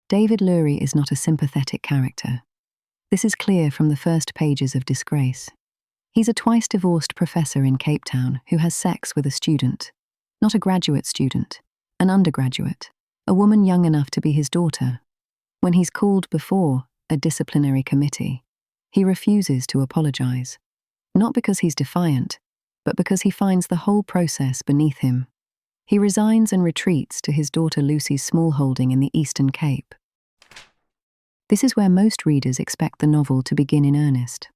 David Lurie is not a sympathetic character. This is clear from the first pages of Disgrace. He's a twice-divorced professor in Cape Town who has sex with a student. Not a graduate student, an undergraduate, a woman young enough to be his daughter. When he's called before a disciplinary committee, he refuses to apologize. Not because he's defiant, but because he finds the whole process beneath him. He resigns and retreats to his daughter Lucy's small holding in the Eastern Cape. This is where most readers expect the novel to begin in earnest.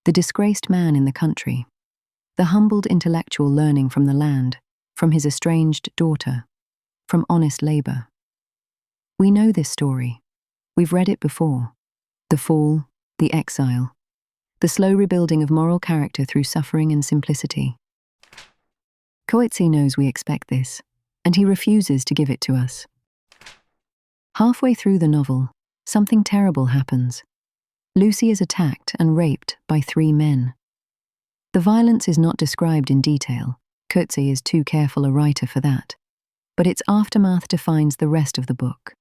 The disgraced man in the country, the humbled intellectual learning from the land, from his estranged daughter, from honest labor. We know this story. We've read it before. The fall, the exile, the slow rebuilding of moral character through suffering and simplicity. Coetzee knows we expect this, and he refuses to give it to us. Halfway through the novel, something terrible happens. Lucy is attacked and raped by 3 men. The violence is not described in detail. Coetzee is too careful a writer for that. But its aftermath defines the rest of the book.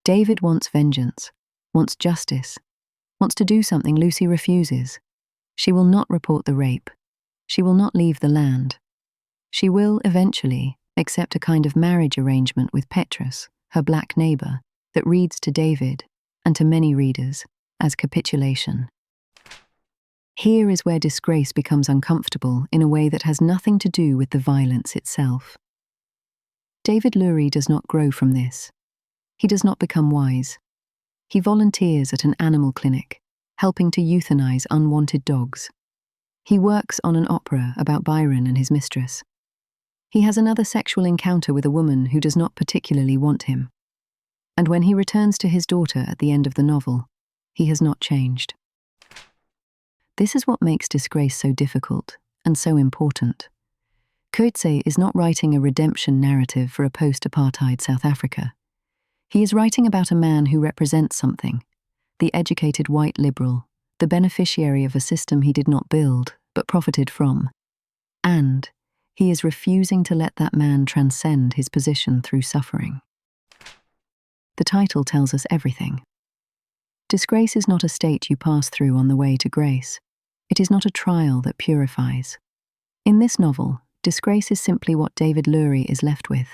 David wants vengeance, wants justice, wants to do something Lucy refuses. She will not report the rape. She will not leave the land. She will, eventually, accept a kind of marriage arrangement with Petrus, her black neighbor, that reads to David, and to many readers, as capitulation. Here is where Disgrace becomes uncomfortable in a way that has nothing to do with the violence itself. David Lurie does not grow from this. He does not become wise. He volunteers at an animal clinic, helping to euthanize unwanted dogs. He works on an opera about Byron and his mistress. He has another sexual encounter with a woman who does not particularly want him. And when he returns to his daughter at the end of the novel, he has not changed. This is what makes Disgrace so difficult and so important. Coetzee is not writing a redemption narrative for a post-apartheid South Africa. He is writing about a man who represents something, the educated white liberal, the beneficiary of a system he did not build but profited from. And he is refusing to let that man transcend his position through suffering. The title tells us everything. Disgrace is not a state you pass through on the way to grace. It is not a trial that purifies. In this novel, disgrace is simply what David Lurie is left with.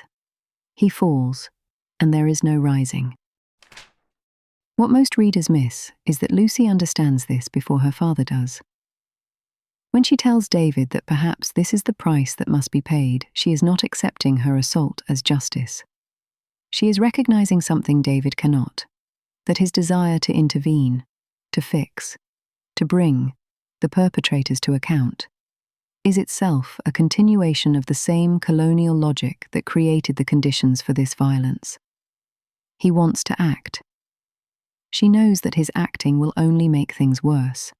He falls, and there is no rising. What most readers miss is that Lucy understands this before her father does. When she tells David that perhaps this is the price that must be paid, she is not accepting her assault as justice. She is recognizing something David cannot, that his desire to intervene, to fix, to bring the perpetrators to account, is itself a continuation of the same colonial logic that created the conditions for this violence. He wants to act. She knows that his acting will only make things worse.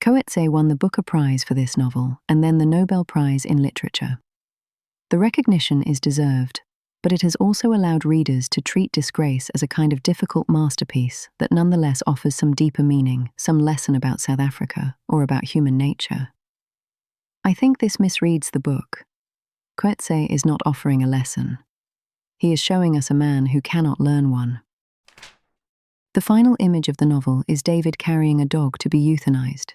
Coetzee won the Booker Prize for this novel and then the Nobel Prize in Literature. The recognition is deserved, but it has also allowed readers to treat Disgrace as a kind of difficult masterpiece that nonetheless offers some deeper meaning, some lesson about South Africa or about human nature. I think this misreads the book. Coetzee is not offering a lesson. He is showing us a man who cannot learn one. The final image of the novel is David carrying a dog to be euthanized.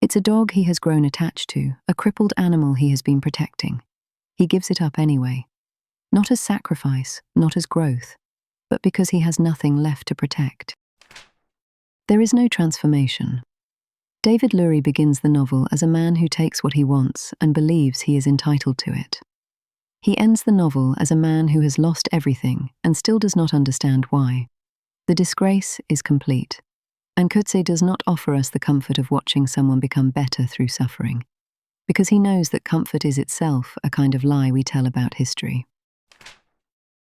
It's a dog he has grown attached to, a crippled animal he has been protecting. He gives it up anyway. Not as sacrifice, not as growth, but because he has nothing left to protect. There is no transformation. David Lurie begins the novel as a man who takes what he wants and believes he is entitled to it. He ends the novel as a man who has lost everything and still does not understand why. The disgrace is complete, and Coetzee does not offer us the comfort of watching someone become better through suffering, because he knows that comfort is itself a kind of lie we tell about history.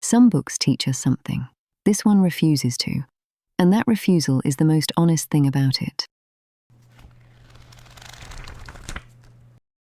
Some books teach us something. This one refuses to, and that refusal is the most honest thing about it.